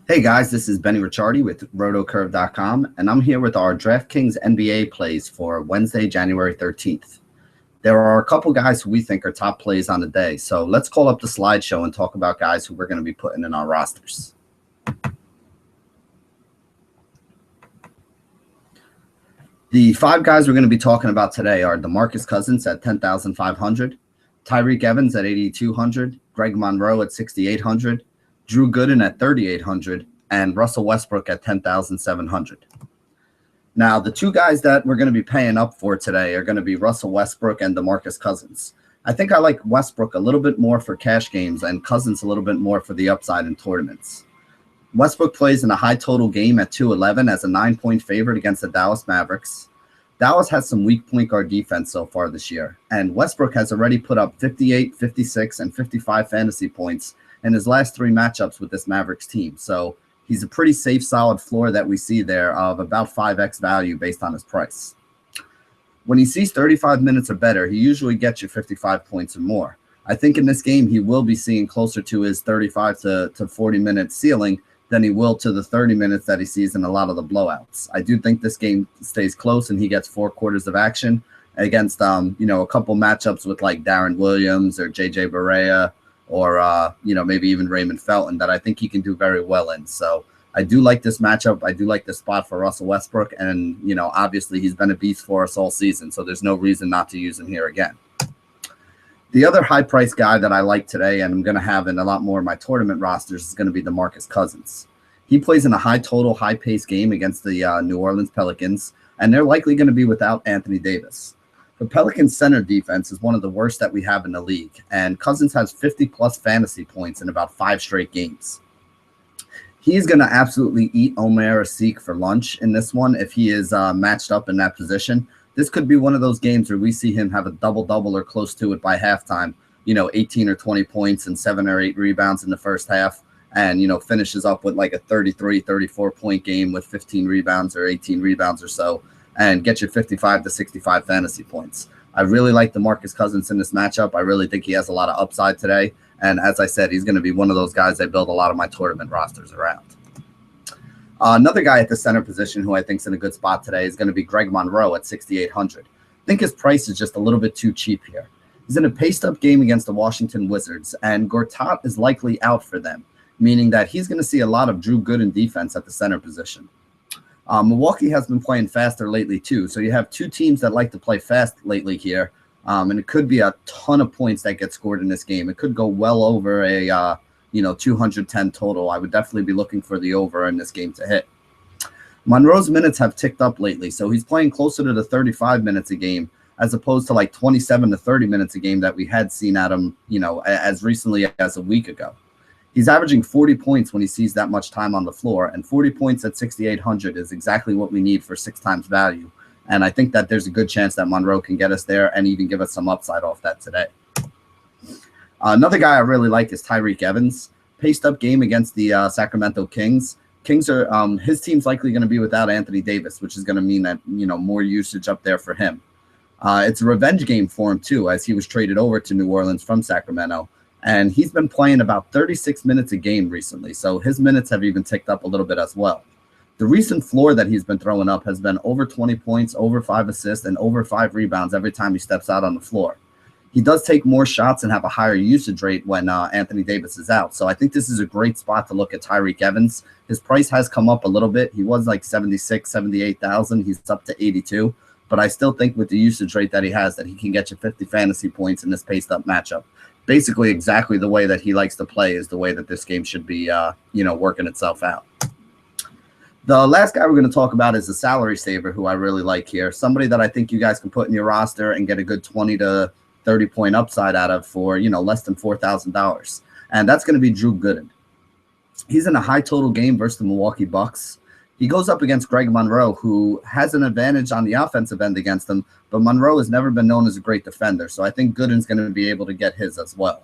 Hey guys, this is Benny Ricciardi with rotocurve.com, and I'm here with our DraftKings NBA plays for Wednesday, January 13th. There are a couple guys who we think are top plays on the day, so let's call up the slideshow and talk about guys who we're going to be putting in our rosters. The five guys we're going to be talking about today are DeMarcus Cousins at 10,500, Tyreke Evans at 8,200, Greg Monroe at 6,800, Drew Gooden at 3,800, and Russell Westbrook at 10,700. Now, the two guys that we're going to be paying up for today are going to be Russell Westbrook and DeMarcus Cousins. I think I like Westbrook a little bit more for cash games and Cousins a little bit more for the upside in tournaments. Westbrook plays in a high total game at 211 as a 9-point favorite against the Dallas Mavericks. Dallas has some weak point guard defense so far this year, and Westbrook has already put up 58, 56, and 55 fantasy points in his last three matchups with this Mavericks team. So he's a pretty safe, solid floor that we see there of about 5x value based on his price. When he sees 35 minutes or better, he usually gets you 55 points or more. I think in this game, he will be seeing closer to his 35 to 40 minute ceiling than he will to the 30 minutes that he sees in a lot of the blowouts. I do think this game stays close and he gets 4 quarters of action against, a couple matchups with like Darren Williams or JJ Barea, or, maybe even Raymond Felton that I think he can do very well in. So I do like this matchup. I do like this spot for Russell Westbrook. And, obviously he's been a beast for us all season. So there's no reason not to use him here again. The other high-priced guy that I like today, and I'm going to have in a lot more of my tournament rosters, is going to be DeMarcus Cousins. He plays in a high-total, high-paced game against the New Orleans Pelicans, and they're likely going to be without Anthony Davis. The Pelicans' center defense is one of the worst that we have in the league, and Cousins has 50-plus fantasy points in about 5 straight games. He's going to absolutely eat Omer Asik for lunch in this one if he is matched up in that position. This could be one of those games where we see him have a double-double or close to it by halftime, 18 or 20 points and 7 or 8 rebounds in the first half, and, finishes up with like a 33, 34-point game with 15 rebounds or 18 rebounds or so, and get you 55 to 65 fantasy points. I really like DeMarcus Cousins in this matchup. I really think he has a lot of upside today. And as I said, he's going to be one of those guys I build a lot of my tournament rosters around. Another guy at the center position who I think is in a good spot today is going to be Greg Monroe at 6,800. I think his price is just a little bit too cheap here. He's in a paced-up game against the Washington Wizards, and Gortat is likely out for them, meaning that he's going to see a lot of Drew Gooden defense at the center position. Milwaukee has been playing faster lately too, so you have two teams that like to play fast lately here, and it could be a ton of points that get scored in this game. It could go well over a 210 total. I would definitely be looking for the over in this game to hit. Monroe's minutes have ticked up lately, so he's playing closer to the 35 minutes a game as opposed to like 27 to 30 minutes a game that we had seen at him, as recently as a week ago. He's averaging 40 points when he sees that much time on the floor, and 40 points at 6,800 is exactly what we need for 6 times value. And I think that there's a good chance that Monroe can get us there and even give us some upside off that today. Another guy I really like is Tyreke Evans. Paced up game against the Sacramento Kings. Kings are his team's likely going to be without Anthony Davis, which is going to mean that more usage up there for him. It's a revenge game for him too, as he was traded over to New Orleans from Sacramento. And he's been playing about 36 minutes a game recently, so his minutes have even ticked up a little bit as well. The recent floor that he's been throwing up has been over 20 points, over 5 assists, and over 5 rebounds every time he steps out on the floor. He does take more shots and have a higher usage rate when Anthony Davis is out, so I think this is a great spot to look at Tyreke Evans. His price has come up a little bit. He was like 76, 78,000. He's up to 82, but I still think with the usage rate that he has that he can get you 50 fantasy points in this paced-up matchup. Basically exactly the way that he likes to play is the way that this game should be, working itself out. The last guy we're going to talk about is a salary saver who I really like here. Somebody that I think you guys can put in your roster and get a good 20 to 30-point upside out of for, less than $4,000. And that's going to be Drew Gooden. He's in a high total game versus the Milwaukee Bucks. He goes up against Greg Monroe, who has an advantage on the offensive end against him, but Monroe has never been known as a great defender, so I think Gooden's going to be able to get his as well.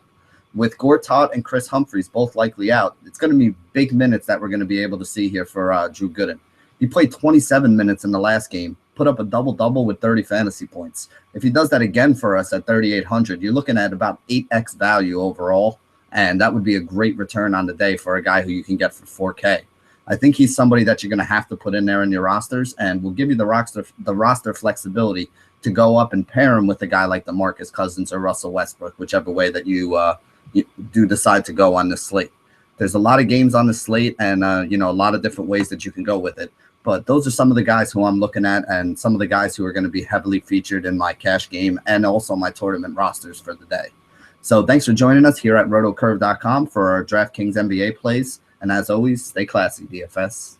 With Gortat and Chris Humphries both likely out, it's going to be big minutes that we're going to be able to see here for Drew Gooden. He played 27 minutes in the last game, put up a double-double with 30 fantasy points. If he does that again for us at 3,800, you're looking at about 8x value overall, and that would be a great return on the day for a guy who you can get for 4K. I think he's somebody that you're going to have to put in there in your rosters, and will give you the roster flexibility to go up and pair him with a guy like DeMarcus Cousins or Russell Westbrook, whichever way that you do decide to go on this slate. There's a lot of games on the slate, and a lot of different ways that you can go with it. But those are some of the guys who I'm looking at, and some of the guys who are going to be heavily featured in my cash game and also my tournament rosters for the day. So thanks for joining us here at rotocurve.com for our DraftKings NBA plays. And as always, stay classy, DFS.